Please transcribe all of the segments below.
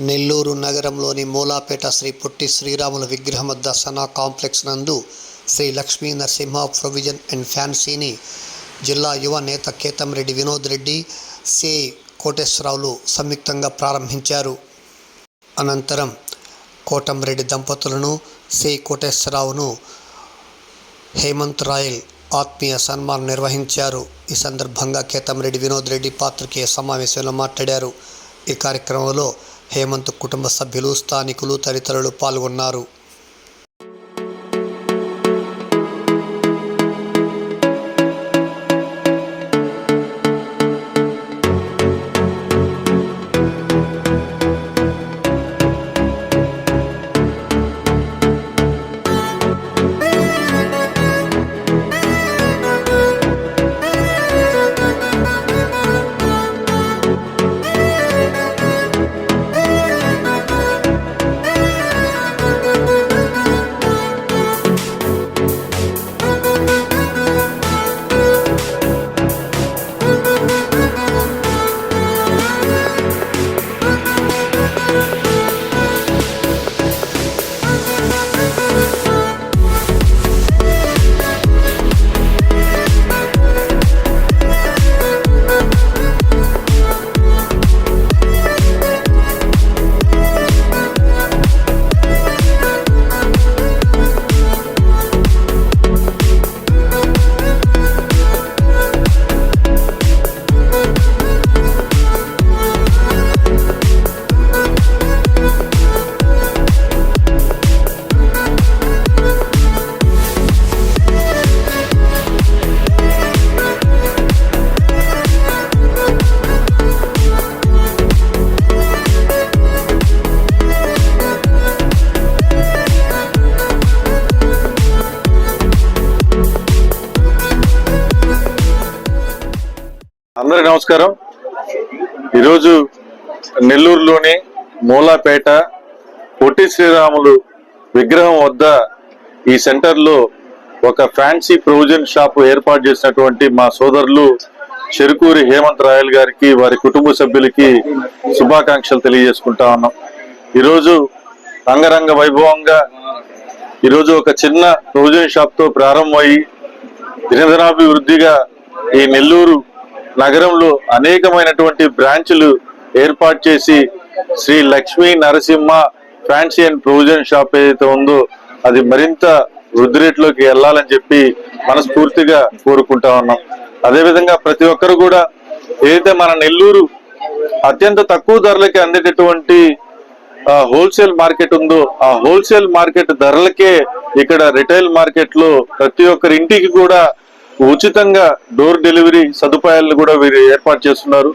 నెల్లూరు నగరంలోని మూలాపేట శ్రీ పొట్టి శ్రీరాముల విగ్రహం వద్ద సనా కాంప్లెక్స్ నందు శ్రీ లక్ష్మీ నరసింహ ప్రొవిజన్ అండ్ ఫ్యాన్సీని జిల్లా యువ నేత కేతంరెడ్డి వినోద్ రెడ్డి, సిఐ కోటేశ్వరరావులు సంయుక్తంగా ప్రారంభించారు. అనంతరం కోటంరెడ్డి దంపతులను, సిఐ కోటేశ్వరరావును హేమంత్ రాయల్ ఆత్మీయ సన్మానం నిర్వహించారు. ఈ సందర్భంగా కేతంరెడ్డి వినోద్ రెడ్డి పాత్రికేయ సమావేశంలో మాట్లాడారు. ఈ కార్యక్రమంలో హేమంత్ కుటుంబ సభ్యులు, స్థానికులు తదితరులు పాల్గొన్నారు. అందరికీ నమస్కారం. ఈరోజు నెల్లూరులోని మూలాపేట పొట్టి శ్రీరాములు విగ్రహం వద్ద ఈ సెంటర్లో ఒక ఫ్యాన్సీ ప్రొవిజన్ షాప్ ఏర్పాటు చేసినటువంటి మా సోదరులు చెరుకూరి హేమంత్ రాయల్ గారికి, వారి కుటుంబ సభ్యులకి శుభాకాంక్షలు తెలియజేసుకుంటా ఉన్నాం. ఈరోజు రంగరంగ వైభవంగా ఈరోజు ఒక చిన్న ప్రొవిజన్ షాప్తో ప్రారంభమయ్యి దినదినాభివృద్ధిగా ఈ నెల్లూరు నగరంలో అనేకమైనటువంటి బ్రాంచ్లు ఏర్పాటు చేసి Shri Lakshmi Narasimha fancy and provision shop ఏదైతే ఉందో అది మరింత వృద్ధి రేట్లోకి వెళ్ళాలని చెప్పి మనస్ఫూర్తిగా కోరుకుంటా ఉన్నాం. అదేవిధంగా ప్రతి ఒక్కరు కూడా ఏదైతే మన నెల్లూరు అత్యంత తక్కువ ధరలకి అందేటటువంటి హోల్సేల్ మార్కెట్ ఉందో ఆ హోల్సేల్ మార్కెట్ ధరలకే ఇక్కడ రిటైల్ మార్కెట్ లో ప్రతి ఒక్కరి ఇంటికి కూడా ఉచితంగా డోర్ డెలివరీ సదుపాయాలను కూడా వీరు ఏర్పాటు చేస్తున్నారు.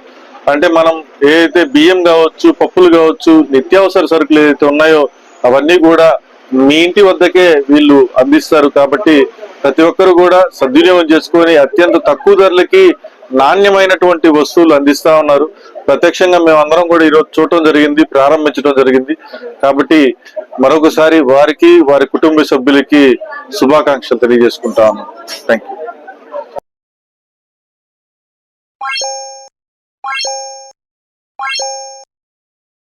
అంటే మనం ఏదైతే బియ్యం కావచ్చు, పప్పులు కావచ్చు, నిత్యావసర సరుకులు ఏదైతే ఉన్నాయో అవన్నీ కూడా మీ ఇంటి వద్దకే వీళ్ళు అందిస్తారు. కాబట్టి ప్రతి ఒక్కరు కూడా సద్వినియోగం చేసుకొని అత్యంత తక్కువ ధరలకి నాణ్యమైనటువంటి వస్తువులు అందిస్తా ఉన్నారు. ప్రత్యక్షంగా మేమందరం కూడా ఈరోజు చూడటం జరిగింది, ప్రారంభించడం జరిగింది. కాబట్టి మరొకసారి వారికి, వారి కుటుంబ సభ్యులకి శుభాకాంక్షలు తెలియజేసుకుంటా ఉన్నాం. Thank you.